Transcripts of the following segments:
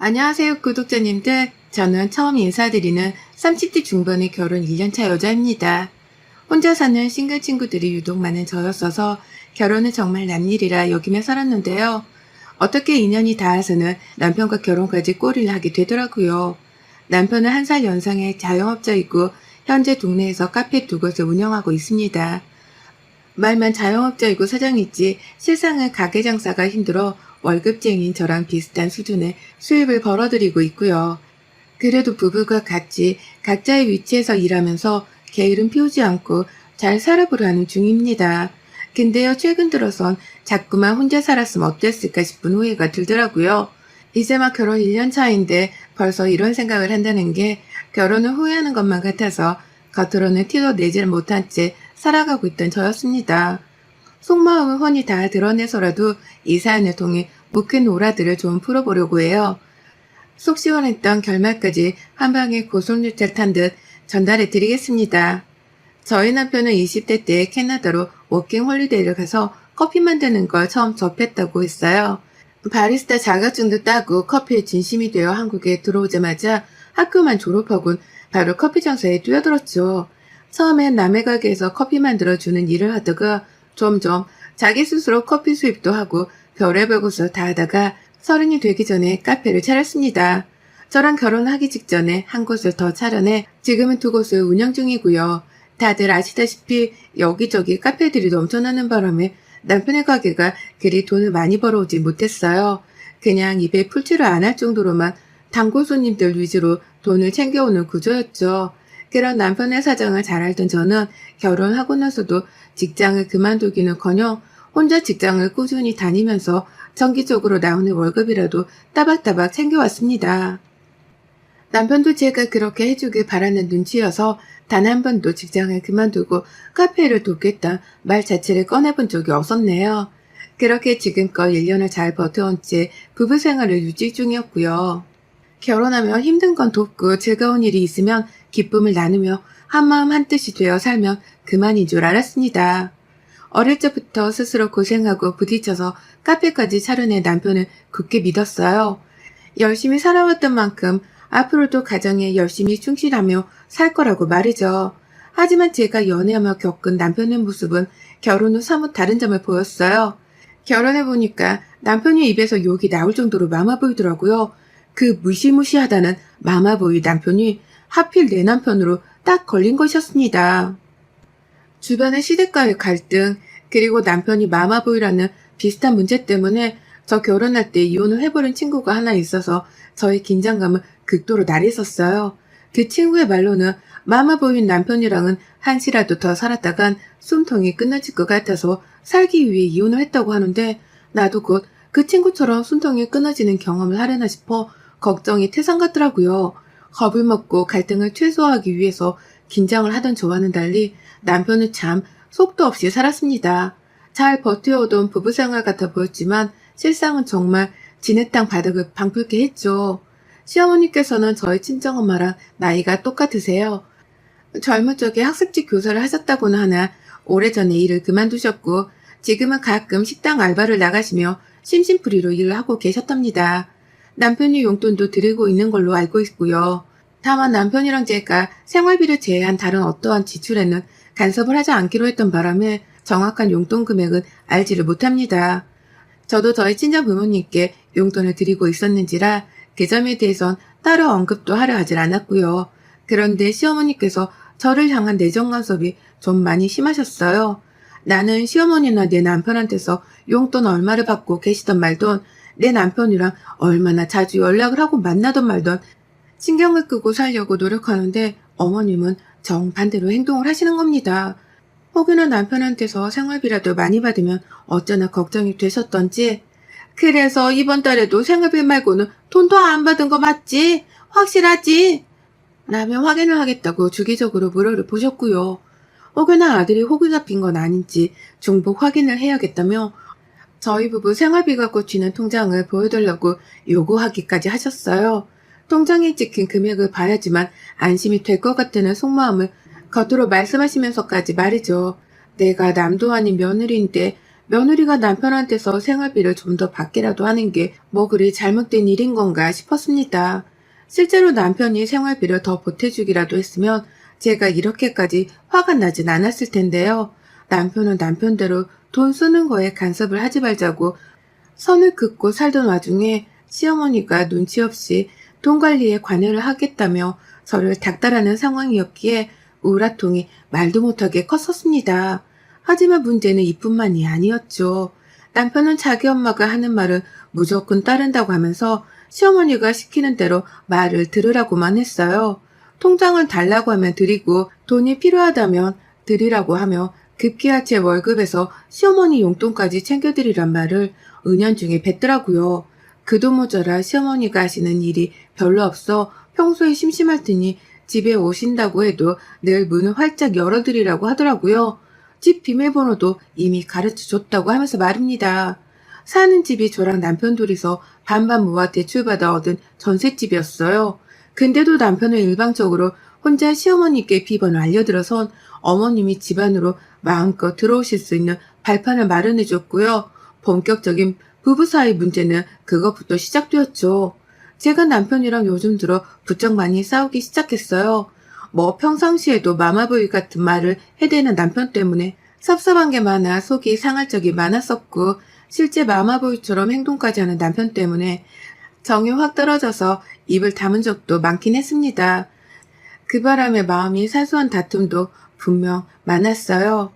안녕하세요, 구독자님들. 저는 처음 인사드리는 30대 중반의 결혼 1년차 여자입니다. 혼자 사는 싱글 친구들이 유독 많은 저였어서 결혼은 정말 남일이라 여기며 살았는데요. 어떻게 인연이 닿아서는 남편과 결혼까지 꼬리를 하게 되더라고요. 남편은 1살 연상의 자영업자이고 현재 동네에서 카페 2곳을 운영하고 있습니다. 말만 자영업자이고 사장이지 실상은 가게 장사가 힘들어 월급쟁이인 저랑 비슷한 수준의 수입을 벌어들이고 있고요. 그래도 부부가 같이 각자의 위치에서 일하면서 게으름 피우지 않고 잘 살아보려는 중입니다. 근데요, 최근 들어선 자꾸만 혼자 살았으면 어땠을까 싶은 후회가 들더라고요. 이제 막 결혼 1년 차인데 벌써 이런 생각을 한다는 게 결혼을 후회하는 것만 같아서 겉으로는 티도 내질 못한 채 살아가고 있던 저였습니다. 속마음을 훤히 다 드러내서라도 이 사연을 통해 묵힌 오라들을 좀 풀어보려고 해요. 속 시원했던 결말까지 한 방에 고속유찰 탄 듯 전달해 드리겠습니다. 저희 남편은 20대 때 캐나다로 워킹 홀리데이를 가서 커피 만드는 걸 처음 접했다고 했어요. 바리스타 자격증도 따고 커피에 진심이 되어 한국에 들어오자마자 학교만 졸업하곤 바로 커피 장사에 뛰어들었죠. 처음엔 남의 가게에서 커피 만들어주는 일을 하다가 점점 자기 스스로 커피 수입도 하고 별의별 곳을 다 하다가 30이 되기 전에 카페를 차렸습니다. 저랑 결혼하기 직전에 한 곳을 더 차려내 지금은 2곳을 운영 중이고요. 다들 아시다시피 여기저기 카페들이 넘쳐나는 바람에 남편의 가게가 그리 돈을 많이 벌어오지 못했어요. 그냥 입에 풀칠을 안 할 정도로만 단골 손님들 위주로 돈을 챙겨오는 구조였죠. 그런 남편의 사정을 잘 알던 저는 결혼하고 나서도 직장을 그만두기는커녕 혼자 직장을 꾸준히 다니면서 정기적으로 나오는 월급이라도 따박따박 챙겨왔습니다. 남편도 제가 그렇게 해주길 바라는 눈치여서 단 한 번도 직장을 그만두고 카페를 돕겠다 말 자체를 꺼내본 적이 없었네요. 그렇게 지금껏 1년을 잘 버텨온 채 부부 생활을 유지 중이었고요. 결혼하면 힘든 건 돕고 즐거운 일이 있으면 기쁨을 나누며 한마음 한뜻이 되어 살면 그만인 줄 알았습니다. 어릴 적부터 스스로 고생하고 부딪혀서 카페까지 차려낸 남편을 굳게 믿었어요. 열심히 살아왔던 만큼 앞으로도 가정에 열심히 충실하며 살 거라고 말이죠. 하지만 제가 연애하며 겪은 남편의 모습은 결혼 후 사뭇 다른 점을 보였어요. 결혼해보니까 남편의 입에서 욕이 나올 정도로 마마 보이더라고요. 그 무시무시하다는 마마보이 남편이 하필 내 남편으로 딱 걸린 것이었습니다. 주변의 시댁과의 갈등, 그리고 남편이 마마보이라는 비슷한 문제 때문에 저 결혼할 때 이혼을 해버린 친구가 하나 있어서 저의 긴장감을 극도로 날렸었어요. 그 친구의 말로는 마마보이인 남편이랑은 한시라도 더 살았다간 숨통이 끊어질 것 같아서 살기 위해 이혼을 했다고 하는데 나도 곧 그 친구처럼 숨통이 끊어지는 경험을 하려나 싶어 걱정이 태산 같더라고요. 겁을 먹고 갈등을 최소화하기 위해서 긴장을 하던 저와는 달리 남편은 참 속도 없이 살았습니다. 잘 버텨오던 부부생활 같아 보였지만 실상은 정말 지네 땅 바닥을 방불케 했죠. 시어머니께서는 저희 친정엄마랑 나이가 똑같으세요. 젊은 적에 학습지 교사를 하셨다고는 하나 오래전에 일을 그만두셨고 지금은 가끔 식당 알바를 나가시며 심심풀이로 일을 하고 계셨답니다. 남편이 용돈도 드리고 있는 걸로 알고 있고요. 다만 남편이랑 제가 생활비를 제외한 다른 어떠한 지출에는 간섭을 하지 않기로 했던 바람에 정확한 용돈 금액은 알지를 못합니다. 저도 저희 친정 부모님께 용돈을 드리고 있었는지라 그 점에 대해선 따로 언급도 하려 하질 않았고요. 그런데 시어머니께서 저를 향한 내정 간섭이 좀 많이 심하셨어요. 나는 시어머니나 내 남편한테서 용돈 얼마를 받고 계시던 말던 내 남편이랑 얼마나 자주 연락을 하고 만나던 말던 신경을 끄고 살려고 노력하는데 어머님은 정반대로 행동을 하시는 겁니다. 혹여나 남편한테서 생활비라도 많이 받으면 어쩌나 걱정이 되셨던지 그래서 이번 달에도 생활비 말고는 돈도 안 받은 거 맞지? 확실하지? 라며 확인을 하겠다고 주기적으로 물어를 보셨고요. 혹여나 아들이 호구 잡힌 건 아닌지 중복 확인을 해야겠다며 저희 부부 생활비가 꽂히는 통장을 보여달라고 요구하기까지 하셨어요. 통장에 찍힌 금액을 봐야지만 안심이 될 것 같다는 속마음을 겉으로 말씀하시면서까지 말이죠. 내가 남도 아닌 며느리인데 며느리가 남편한테서 생활비를 좀 더 받게라도 하는 게 뭐 그리 잘못된 일인 건가 싶었습니다. 실제로 남편이 생활비를 더 보태주기라도 했으면 제가 이렇게까지 화가 나진 않았을 텐데요. 남편은 남편대로 돈 쓰는 거에 간섭을 하지 말자고 선을 긋고 살던 와중에 시어머니가 눈치 없이 돈 관리에 관여를 하겠다며 저를 닥달하는 상황이었기에 우라통이 말도 못하게 컸었습니다. 하지만 문제는 이뿐만이 아니었죠. 남편은 자기 엄마가 하는 말을 무조건 따른다고 하면서 시어머니가 시키는 대로 말을 들으라고만 했어요. 통장을 달라고 하면 드리고 돈이 필요하다면 드리라고 하며 급기야 제 월급에서 시어머니 용돈까지 챙겨드리란 말을 은연중에 뱉더라고요. 그도 모자라 시어머니가 하시는 일이 별로 없어 평소에 심심할 테니 집에 오신다고 해도 늘 문을 활짝 열어드리라고 하더라고요. 집 비밀번호도 이미 가르쳐줬다고 하면서 말입니다. 사는 집이 저랑 남편 둘이서 반반 모아 대출받아 얻은 전셋집이었어요. 근데도 남편은 일방적으로 혼자 시어머니께 비번을 알려들어선 어머님이 집안으로 마음껏 들어오실 수 있는 발판을 마련해줬고요. 본격적인 부부 사이 문제는 그것부터 시작되었죠. 제가 남편이랑 요즘 들어 부쩍 많이 싸우기 시작했어요. 뭐 평상시에도 마마보이 같은 말을 해대는 남편 때문에 섭섭한 게 많아 속이 상할 적이 많았었고 실제 마마보이처럼 행동까지 하는 남편 때문에 정이 확 떨어져서 입을 다문 적도 많긴 했습니다. 그 바람에 마음이 사소한 다툼도 분명 많았어요.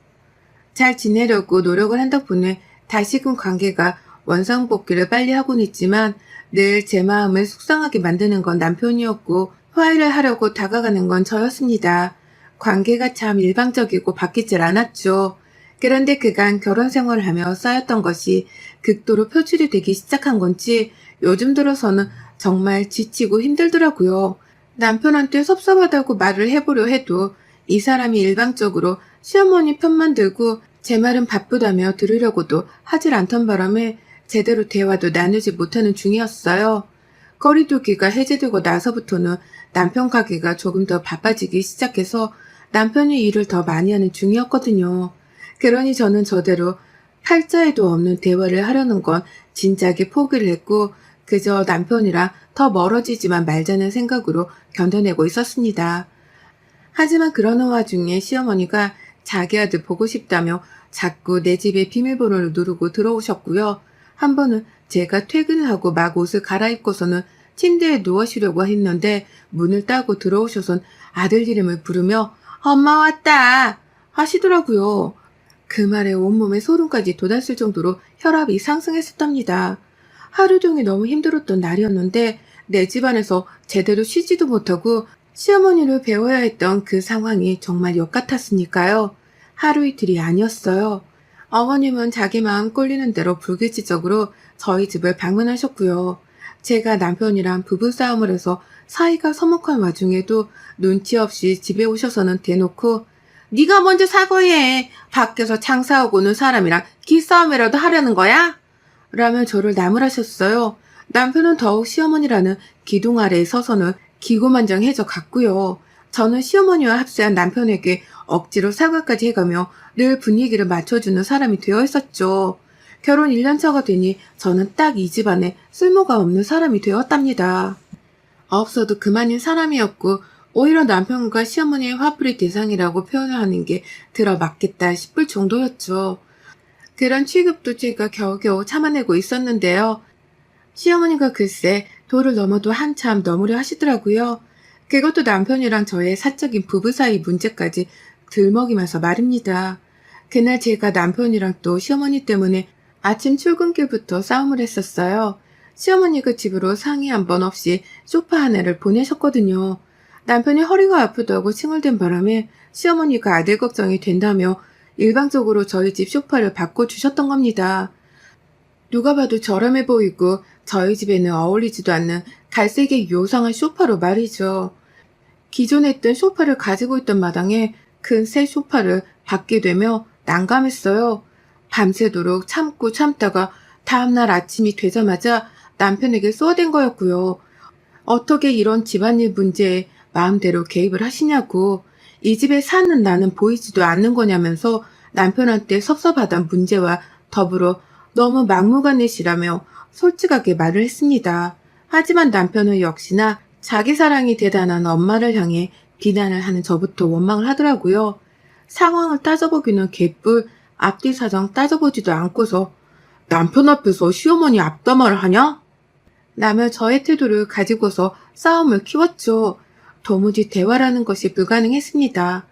잘 지내려고 노력을 한 덕분에 다시금 관계가 원상복귀를 빨리 하곤 있지만 늘 제 마음을 속상하게 만드는 건 남편이었고 화해를 하려고 다가가는 건 저였습니다. 관계가 참 일방적이고 바뀌질 않았죠. 그런데 그간 결혼 생활을 하며 쌓였던 것이 극도로 표출이 되기 시작한 건지 요즘 들어서는 정말 지치고 힘들더라고요. 남편한테 섭섭하다고 말을 해보려 해도 이 사람이 일방적으로 시어머니 편만 들고 제 말은 바쁘다며 들으려고도 하질 않던 바람에 제대로 대화도 나누지 못하는 중이었어요. 거리두기가 해제되고 나서부터는 남편 가게가 조금 더 바빠지기 시작해서 남편이 일을 더 많이 하는 중이었거든요. 그러니 저는 저대로 팔자에도 없는 대화를 하려는 건 진작에 포기를 했고 그저 남편이랑 더 멀어지지만 말자는 생각으로 견뎌내고 있었습니다. 하지만 그러는 와중에 시어머니가 자기 아들 보고 싶다며 자꾸 내 집에 비밀번호를 누르고 들어오셨고요. 한 번은 제가 퇴근을 하고 막 옷을 갈아입고서는 침대에 누워쉬려고 했는데 문을 따고 들어오셔선 아들 이름을 부르며 엄마 왔다 하시더라고요. 그 말에 온몸에 소름까지 돋았을 정도로 혈압이 상승했었답니다. 하루 종일 너무 힘들었던 날이었는데 내 집안에서 제대로 쉬지도 못하고 시어머니를 배워야 했던 그 상황이 정말 역 같았으니까요. 하루 이틀이 아니었어요. 어머님은 자기 마음 꼴리는 대로 불규칙적으로 저희 집을 방문하셨고요. 제가 남편이랑 부부싸움을 해서 사이가 서먹한 와중에도 눈치 없이 집에 오셔서는 대놓고 네가 먼저 사과해. 밖에서 장사하고 오는 사람이랑 기싸움이라도 하려는 거야? 라며 저를 나무라셨어요. 남편은 더욱 시어머니라는 기둥 아래에 서서는 기고만장해져 갔고요. 저는 시어머니와 합세한 남편에게 억지로 사과까지 해가며 늘 분위기를 맞춰주는 사람이 되어 있었죠. 결혼 1년차가 되니 저는 딱 이 집안에 쓸모가 없는 사람이 되었답니다. 없어도 그만인 사람이었고 오히려 남편과 시어머니의 화풀이 대상이라고 표현을 하는 게 들어맞겠다 싶을 정도였죠. 그런 취급도 제가 겨우겨우 참아내고 있었는데요. 시어머니가 글쎄 도를 넘어도 한참 넘으려 하시더라고요. 그것도 남편이랑 저의 사적인 부부 사이 문제까지 들먹이면서 말입니다. 그날 제가 남편이랑 또 시어머니 때문에 아침 출근길부터 싸움을 했었어요. 시어머니가 집으로 상의 한 번 없이 소파 하나를 보내셨거든요. 남편이 허리가 아프다고 칭얼댄 바람에 시어머니가 아들 걱정이 된다며 일방적으로 저희 집 소파를 바꿔주셨던 겁니다. 누가 봐도 저렴해 보이고 저희 집에는 어울리지도 않는 갈색의 요상한 소파로 말이죠. 기존에 있던 소파를 가지고 있던 마당에 큰 새 소파를 받게 되며 난감했어요. 밤새도록 참고 참다가 다음날 아침이 되자마자 남편에게 쏘아댄 거였고요. 어떻게 이런 집안일 문제에 마음대로 개입을 하시냐고, 이 집에 사는 나는 보이지도 않는 거냐면서 남편한테 섭섭하단 문제와 더불어 너무 막무가내시라며 솔직하게 말을 했습니다. 하지만 남편은 역시나 자기 사랑이 대단한 엄마를 향해 비난을 하는 저부터 원망을 하더라고요. 상황을 따져보기는 개뿔, 앞뒤 사정 따져보지도 않고서 남편 앞에서 시어머니 앞담화를 하냐? 라며 저의 태도를 가지고서 싸움을 키웠죠. 도무지 대화라는 것이 불가능했습니다.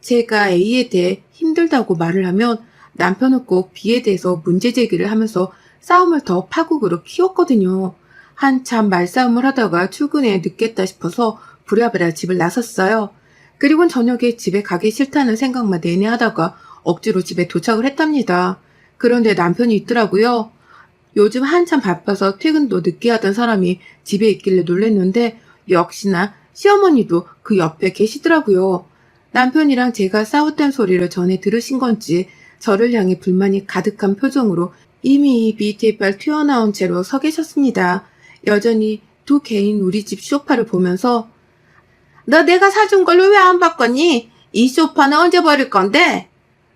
제가 A에 대해 힘들다고 말을 하면 남편은 꼭 B에 대해서 문제 제기를 하면서 싸움을 더 파국으로 키웠거든요. 한참 말싸움을 하다가 출근에 늦겠다 싶어서 부랴부랴 집을 나섰어요. 그리고 저녁에 집에 가기 싫다는 생각만 내내 하다가 억지로 집에 도착을 했답니다. 그런데 남편이 있더라고요. 요즘 한참 바빠서 퇴근도 늦게 하던 사람이 집에 있길래 놀랬는데 역시나 시어머니도 그 옆에 계시더라고요. 남편이랑 제가 싸웠다는 소리를 전에 들으신 건지 저를 향해 불만이 가득한 표정으로 이미 입이 대빨 튀어나온 채로 서 계셨습니다. 여전히 두 개인 우리 집 소파를 보면서 너 내가 사준 걸로 왜 안 바꿨니? 이 소파는 언제 버릴 건데?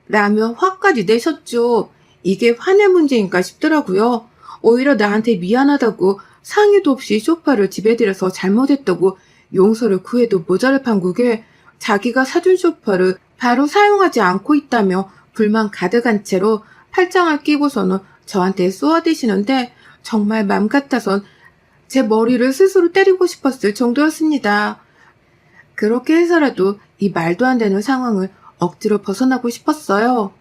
라며 화까지 내셨죠. 이게 화낼 문제인가 싶더라고요. 오히려 나한테 미안하다고 상의도 없이 소파를 집에 들여서 잘못했다고 용서를 구해도 모자랄 판국에 자기가 사준 소파를 바로 사용하지 않고 있다며 불만 가득한 채로 팔짱을 끼고서는 저한테 쏘아대시는데 정말 맘 같아선 제 머리를 스스로 때리고 싶었을 정도였습니다. 그렇게 해서라도 이 말도 안 되는 상황을 억지로 벗어나고 싶었어요.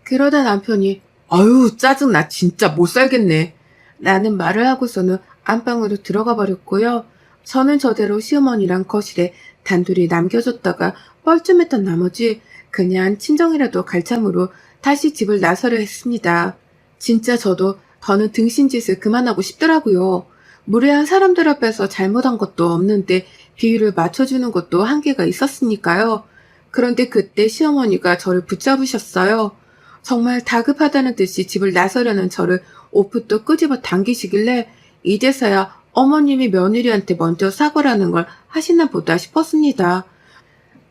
그러다 남편이 아유 짜증나 진짜 못 살겠네 라는 말을 하고서는 안방으로 들어가 버렸고요. 저는 저대로 시어머니랑 거실에 단둘이 남겨줬다가 뻘쭘했던 나머지 그냥 친정이라도 갈 참으로 다시 집을 나서려 했습니다. 진짜 저도 더는 등신짓을 그만하고 싶더라고요. 무례한 사람들 앞에서 잘못한 것도 없는데 비율을 맞춰주는 것도 한계가 있었으니까요. 그런데 그때 시어머니가 저를 붙잡으셨어요. 정말 다급하다는 듯이 집을 나서려는 저를 옷부터 끄집어 당기시길래 이제서야 어머님이 며느리한테 먼저 사과라는 걸 하시나 보다 싶었습니다.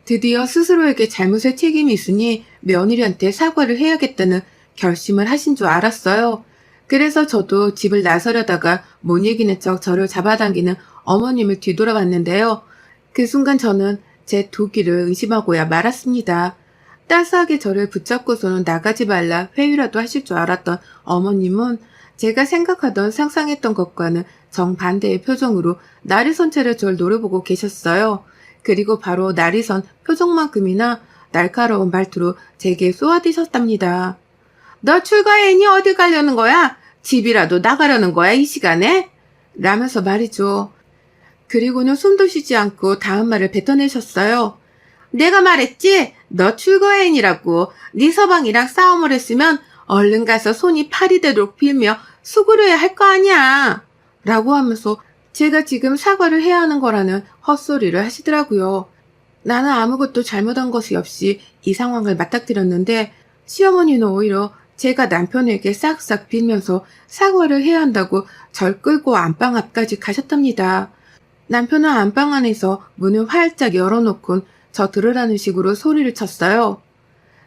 드디어 스스로에게 잘못의 책임이 있으니 며느리한테 사과를 해야겠다는 결심을 하신 줄 알았어요. 그래서 저도 집을 나서려다가 못 이기는 척 저를 잡아당기는 어머님을 뒤돌아봤는데요. 그 순간 저는 제 도기를 의심하고야 말았습니다. 따스하게 저를 붙잡고서는 나가지 말라 회유라도 하실 줄 알았던 어머님은 제가 생각하던 상상했던 것과는 정반대의 표정으로 날이 선 채로 저를 노려보고 계셨어요. 그리고 바로 날이 선 표정만큼이나 날카로운 말투로 제게 쏘아대셨답니다. 너 출가해니 어디 가려는 거야? 집이라도 나가려는 거야 이 시간에? 라면서 말이죠. 그리고는 숨도 쉬지 않고 다음 말을 뱉어내셨어요. 내가 말했지? 너 출거해인이라고. 네 서방이랑 싸움을 했으면 얼른 가서 손이 팔이 되도록 빌며 수그려야 할 거 아니야. 라고 하면서 제가 지금 사과를 해야 하는 거라는 헛소리를 하시더라고요. 나는 아무것도 잘못한 것이 없이 이 상황을 맞닥뜨렸는데 시어머니는 오히려 제가 남편에게 싹싹 빌면서 사과를 해야 한다고 절 끌고 안방 앞까지 가셨답니다. 남편은 안방 안에서 문을 활짝 열어놓곤 저 들으라는 식으로 소리를 쳤어요.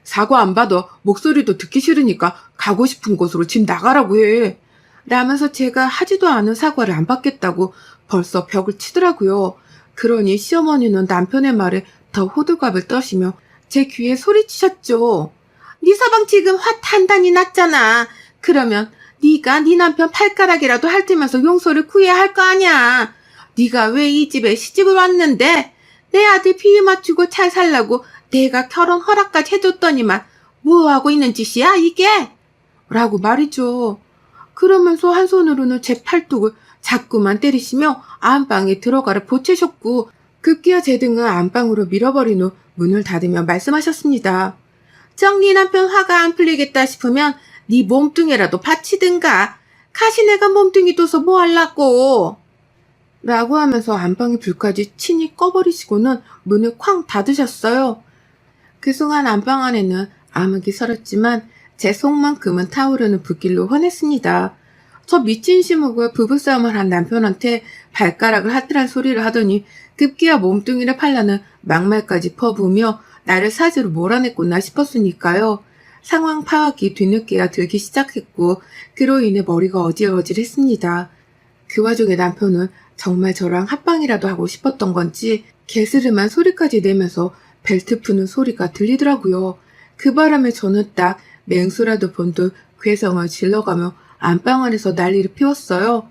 사과 안 받아. 목소리도 듣기 싫으니까 가고 싶은 곳으로 집 나가라고 해. 라면서 제가 하지도 않은 사과를 안 받겠다고 벌써 벽을 치더라고요. 그러니 시어머니는 남편의 말에 더 호들갑을 떠시며 제 귀에 소리치셨죠. 네 서방 지금 화 단단히 났잖아. 그러면 네가 네 남편 팔가락이라도 핥으면서 용서를 구해야 할 거 아니야. 네가 왜 이 집에 시집을 왔는데 내 아들 비위 맞추고 잘 살라고 내가 결혼 허락까지 해줬더니만 뭐하고 있는 짓이야 이게? 라고 말이죠. 그러면서 한 손으로는 제 팔뚝을 자꾸만 때리시며 안방에 들어가라 보채셨고 급기야 제 등을 안방으로 밀어버린 후 문을 닫으며 말씀하셨습니다. 정네 남편 화가 안 풀리겠다 싶으면 네 몸뚱이라도 받치든가. 가시네가 몸뚱이 둬서 뭐 할라고. 라고 하면서 안방의 불까지 친히 꺼버리시고는 문을 쾅 닫으셨어요. 그 순간 안방 안에는 암흑이 서렸지만 제 속만큼은 타오르는 불길로 환했습니다. 저 미친 시목을 부부싸움을 한 남편한테 발가락을 핫트란 소리를 하더니 급기야 몸뚱이를 팔라는 막말까지 퍼부으며 나를 사지로 몰아냈구나 싶었으니까요. 상황 파악이 뒤늦게야 들기 시작했고 그로 인해 머리가 어질어질했습니다. 그 와중에 남편은 정말 저랑 합방이라도 하고 싶었던 건지 개스름한 소리까지 내면서 벨트 푸는 소리가 들리더라고요. 그 바람에 저는 딱 맹수라도 본 듯 괴성을 질러가며 안방 안에서 난리를 피웠어요.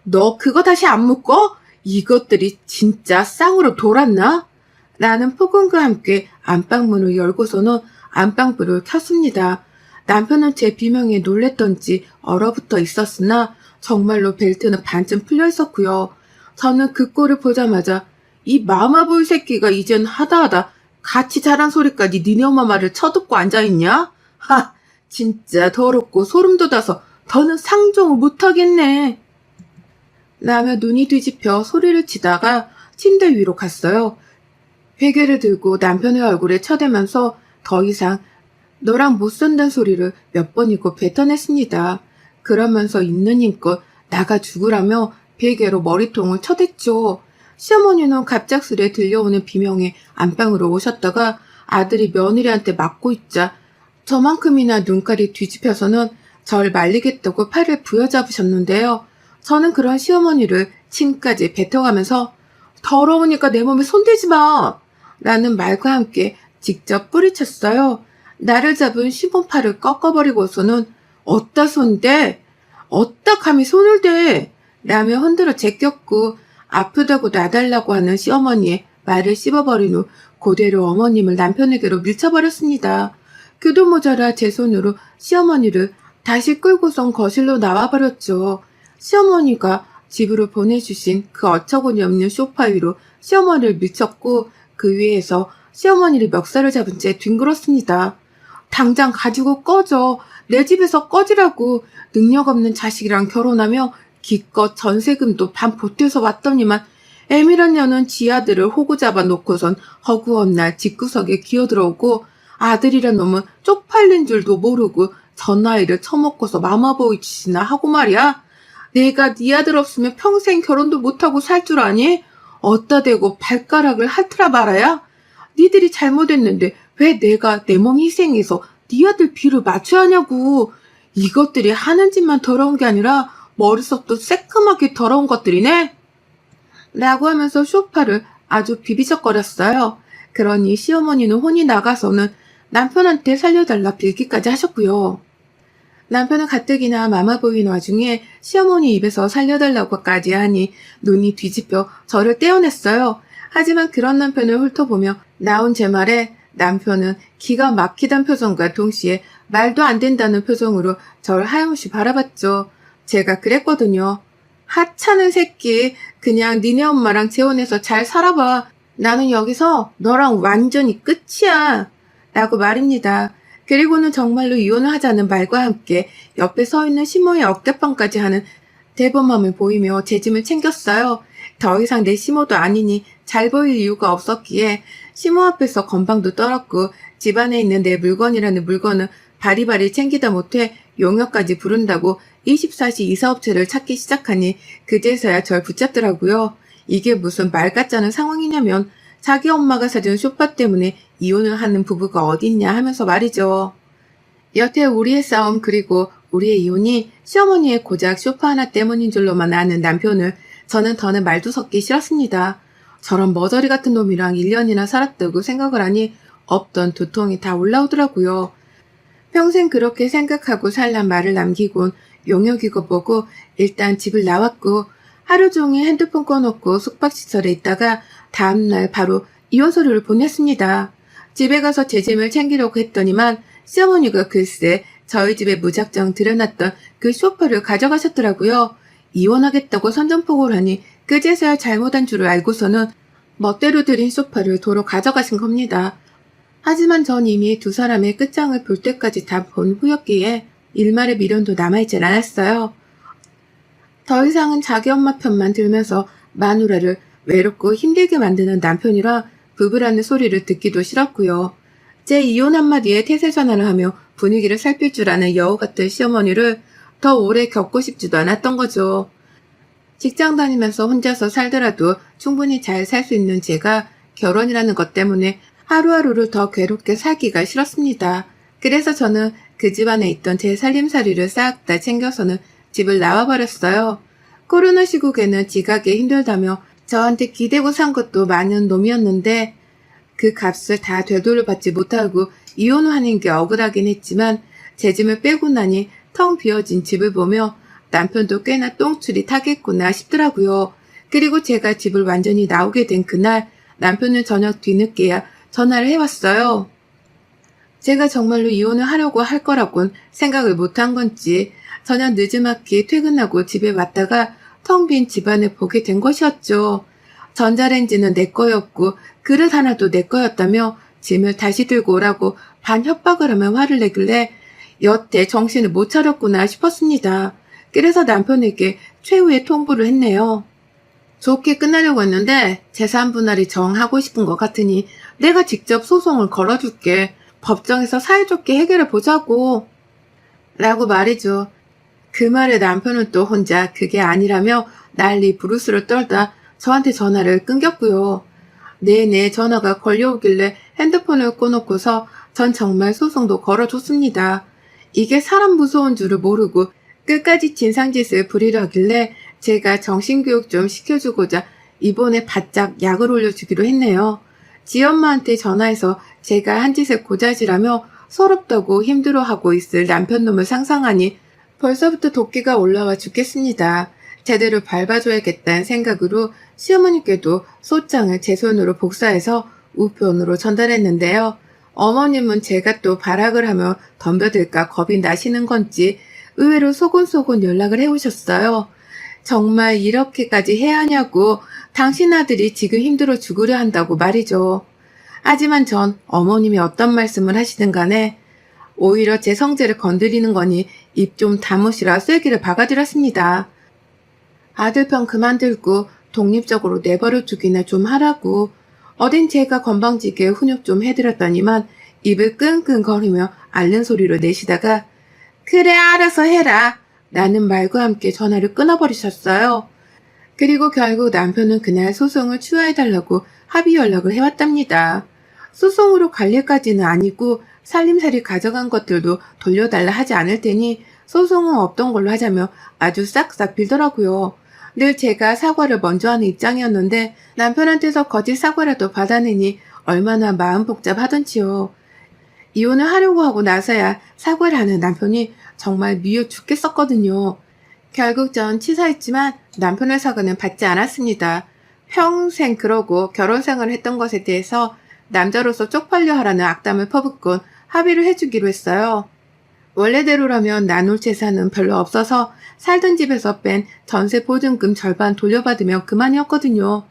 너 그거 다시 안 묶어? 이것들이 진짜 쌍으로 돌았나? 라는 폭언과 함께 안방문을 열고서는 안방불을 켰습니다. 남편은 제 비명에 놀랬던지 얼어붙어 있었으나 정말로 벨트는 반쯤 풀려 있었고요. 저는 그 꼴을 보자마자 이 마마보이 새끼가 이젠 하다하다 같이 자란 소리까지 니네 엄마 말을 쳐듣고 앉아있냐? 하, 진짜 더럽고 소름 돋아서 더는 상종을 못하겠네. 라며 눈이 뒤집혀 소리를 치다가 침대 위로 갔어요. 베개를 들고 남편의 얼굴에 쳐대면서 더 이상 너랑 못 산다는 소리를 몇 번이고 뱉어냈습니다. 그러면서 있는 힘껏 나가 죽으라며 베개로 머리통을 쳐댔죠. 시어머니는 갑작스레 들려오는 비명에 안방으로 오셨다가 아들이 며느리한테 맞고 있자 저만큼이나 눈깔이 뒤집혀서는 절 말리겠다고 팔을 부여잡으셨는데요. 저는 그런 시어머니를 침까지 뱉어가면서 더러우니까 내 몸에 손대지 마! 라는 말과 함께 직접 뿌리쳤어요. 나를 잡은 시몬팔을 꺾어버리고서는 어따 손대? 어따 감히 손을 대? 라며 흔들어 제꼈고 아프다고 놔달라고 하는 시어머니의 말을 씹어버린 후 그대로 어머님을 남편에게로 밀쳐버렸습니다. 그도 모자라 제 손으로 시어머니를 다시 끌고선 거실로 나와버렸죠. 시어머니가 집으로 보내주신 그 어처구니 없는 소파 위로 시어머니를 밀쳤고 그 위에서 시어머니를 멱살을 잡은 채 뒹굴었습니다. 당장 가지고 꺼져. 내 집에서 꺼지라고. 능력 없는 자식이랑 결혼하며 기껏 전세금도 반 보태서 왔더니만 애미란 년은 지 아들을 호구 잡아놓고선 허구한 날 집구석에 기어들어오고 아들이란 놈은 쪽팔린 줄도 모르고 전아이를 처먹고서 마마보이 짓이나 하고 말이야. 내가 네 아들 없으면 평생 결혼도 못하고 살 줄 아니? 어따 대고 발가락을 핥으라 말아야? 니들이 잘못했는데 왜 내가 내 몸 희생해서 네 아들 비를 맞춰야 하냐고. 이것들이 하는 짓만 더러운 게 아니라 머릿속도 새까맣게 더러운 것들이네? 라고 하면서 소파를 아주 비비적거렸어요. 그러니 시어머니는 혼이 나가서는 남편한테 살려달라 빌기까지 하셨고요. 남편은 가뜩이나 마마보이는 와중에 시어머니 입에서 살려달라고까지 하니 눈이 뒤집혀 저를 떼어냈어요. 하지만 그런 남편을 훑어보며 나온 제 말에 남편은 기가 막히단 표정과 동시에 말도 안 된다는 표정으로 절 하염없이 바라봤죠. 제가 그랬거든요. 하찮은 새끼, 그냥 니네 엄마랑 재혼해서 잘 살아봐. 나는 여기서 너랑 완전히 끝이야. 라고 말입니다. 그리고는 정말로 이혼을 하자는 말과 함께 옆에 서 있는 시모의 어깨빵까지 하는 대범함을 보이며 제 짐을 챙겼어요. 더 이상 내 시모도 아니니 잘 보일 이유가 없었기에 시모 앞에서 건방도 떨었고 집안에 있는 내 물건이라는 물건을 바리바리 챙기다 못해 용역까지 부른다고 24시 이사업체를 찾기 시작하니 그제서야 절 붙잡더라고요. 이게 무슨 말 같자는 상황이냐면 자기 엄마가 사준 소파 때문에 이혼을 하는 부부가 어딨냐 하면서 말이죠. 여태 우리의 싸움 그리고 우리의 이혼이 시어머니의 고작 소파 하나 때문인 줄로만 아는 남편을 저는 더는 말도 섞기 싫었습니다. 저런 머저리 같은 놈이랑 1년이나 살았다고 생각을 하니 없던 두통이 다 올라오더라고요. 평생 그렇게 생각하고 살란 말을 남기곤 용역이고 보고 일단 집을 나왔고 하루 종일 핸드폰 꺼놓고 숙박시설에 있다가 다음날 바로 이혼서류를 보냈습니다. 집에 가서 제 짐을 챙기려고 했더니만 시어머니가 글쎄 저희 집에 무작정 들여놨던 그 소파를 가져가셨더라고요. 이혼하겠다고 선전포고를 하니 그제서야 잘못한 줄을 알고서는 멋대로 들인 소파를 도로 가져가신 겁니다. 하지만 전 이미 두 사람의 끝장을 볼 때까지 다 본 후였기에 일말의 미련도 남아있질 않았어요. 더 이상은 자기 엄마 편만 들면서 마누라를 외롭고 힘들게 만드는 남편이라 부부라는 소리를 듣기도 싫었고요. 제 이혼 한마디에 태세 전환을 하며 분위기를 살필 줄 아는 여우 같은 시어머니를 더 오래 겪고 싶지도 않았던 거죠. 직장 다니면서 혼자서 살더라도 충분히 잘 살 수 있는 제가 결혼이라는 것 때문에 하루하루를 더 괴롭게 살기가 싫었습니다. 그래서 저는 그 집안에 있던 제 살림살이를 싹 다 챙겨서는 집을 나와버렸어요. 코로나 시국에는 지각이 힘들다며 저한테 기대고 산 것도 많은 놈이었는데 그 값을 다 되돌려받지 못하고 이혼하는 게 억울하긴 했지만 제 짐을 빼고 나니 텅 비어진 집을 보며 남편도 꽤나 똥줄이 타겠구나 싶더라고요. 그리고 제가 집을 완전히 나오게 된 그날 남편은 저녁 뒤늦게야 전화를 해왔어요. 제가 정말로 이혼을 하려고 할 거라곤 생각을 못한 건지 저녁 늦지막히 퇴근하고 집에 왔다가 텅 빈 집안을 보게 된 것이었죠. 전자레인지는 내 거였고 그릇 하나도 내 거였다며 짐을 다시 들고 오라고 반 협박을 하며 화를 내길래 여태 정신을 못 차렸구나 싶었습니다. 그래서 남편에게 최후의 통보를 했네요. 좋게 끝나려고 했는데 재산 분할이 정하고 싶은 것 같으니 내가 직접 소송을 걸어줄게. 법정에서 사이좋게 해결해 보자고. 라고 말이죠. 그 말에 남편은 또 혼자 그게 아니라며 난리 부르스를 떨다 저한테 전화를 끊겼고요. 내내 전화가 걸려오길래 핸드폰을 꺼놓고서 전 정말 소송도 걸어줬습니다. 이게 사람 무서운 줄을 모르고 끝까지 진상짓을 부리려 하길래 제가 정신교육 좀 시켜주고자 이번에 바짝 약을 올려주기로 했네요. 지엄마한테 전화해서 제가 한 짓을 고자질하며 서럽다고 힘들어하고 있을 남편놈을 상상하니 벌써부터 도끼가 올라와 죽겠습니다. 제대로 밟아줘야겠다는 생각으로 시어머니께도 소장을 제 손으로 복사해서 우편으로 전달했는데요. 어머님은 제가 또 발악을 하며 덤벼들까 겁이 나시는 건지 의외로 소곤소곤 연락을 해오셨어요. 정말 이렇게까지 해야 하냐고 당신 아들이 지금 힘들어 죽으려 한다고 말이죠. 하지만 전 어머님이 어떤 말씀을 하시든 간에 오히려 제 성질을 건드리는 거니 입 좀 다무시라 쐐기를 박아드렸습니다. 아들 편 그만 들고 독립적으로 내버려 두기나 좀 하라고 어딘 제가 건방지게 훈육 좀 해드렸더니만 입을 끙끙거리며 앓는 소리로 내시다가 그래 알아서 해라 라는 말과 함께 전화를 끊어버리셨어요. 그리고 결국 남편은 그날 소송을 취하해달라고 합의 연락을 해왔답니다. 소송으로 갈 일까지는 아니고 살림살이 가져간 것들도 돌려달라 하지 않을 테니 소송은 없던 걸로 하자며 아주 싹싹 빌더라고요. 늘 제가 사과를 먼저 하는 입장이었는데 남편한테서 거짓 사과라도 받아내니 얼마나 마음 복잡하던지요. 이혼을 하려고 하고 나서야 사과를 하는 남편이 정말 미워 죽겠었거든요. 결국 전 치사했지만 남편의 사과는 받지 않았습니다. 평생 그러고 결혼 생활을 했던 것에 대해서 남자로서 쪽팔려 하라는 악담을 퍼붓곤 합의를 해주기로 했어요. 원래대로라면 나눌 재산은 별로 없어서 살던 집에서 뺀 전세 보증금 절반 돌려받으면 그만이었거든요.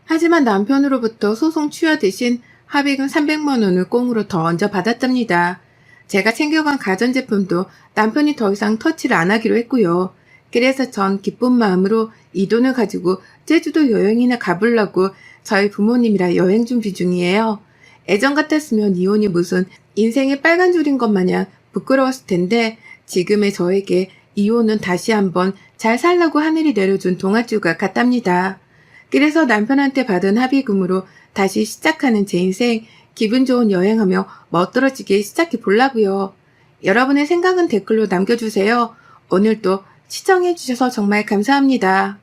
하지만 남편으로부터 소송 취하 대신 합의금 300만 원을 꽁으로 더 얹어 받았답니다. 제가 챙겨간 가전제품도 남편이 더 이상 터치를 안 하기로 했고요. 그래서 전 기쁜 마음으로 이 돈을 가지고 제주도 여행이나 가보려고 저희 부모님이랑 여행 준비 중이에요. 예전 같았으면 이혼이 무슨 인생의 빨간 줄인 것 마냥 부끄러웠을 텐데 지금의 저에게 이혼은 다시 한번 잘 살라고 하늘이 내려준 동아줄과 같답니다. 그래서 남편한테 받은 합의금으로 다시 시작하는 제 인생 기분 좋은 여행하며 멋들어지게 시작해 보려고요. 여러분의 생각은 댓글로 남겨주세요. 오늘도 시청해주셔서 정말 감사합니다.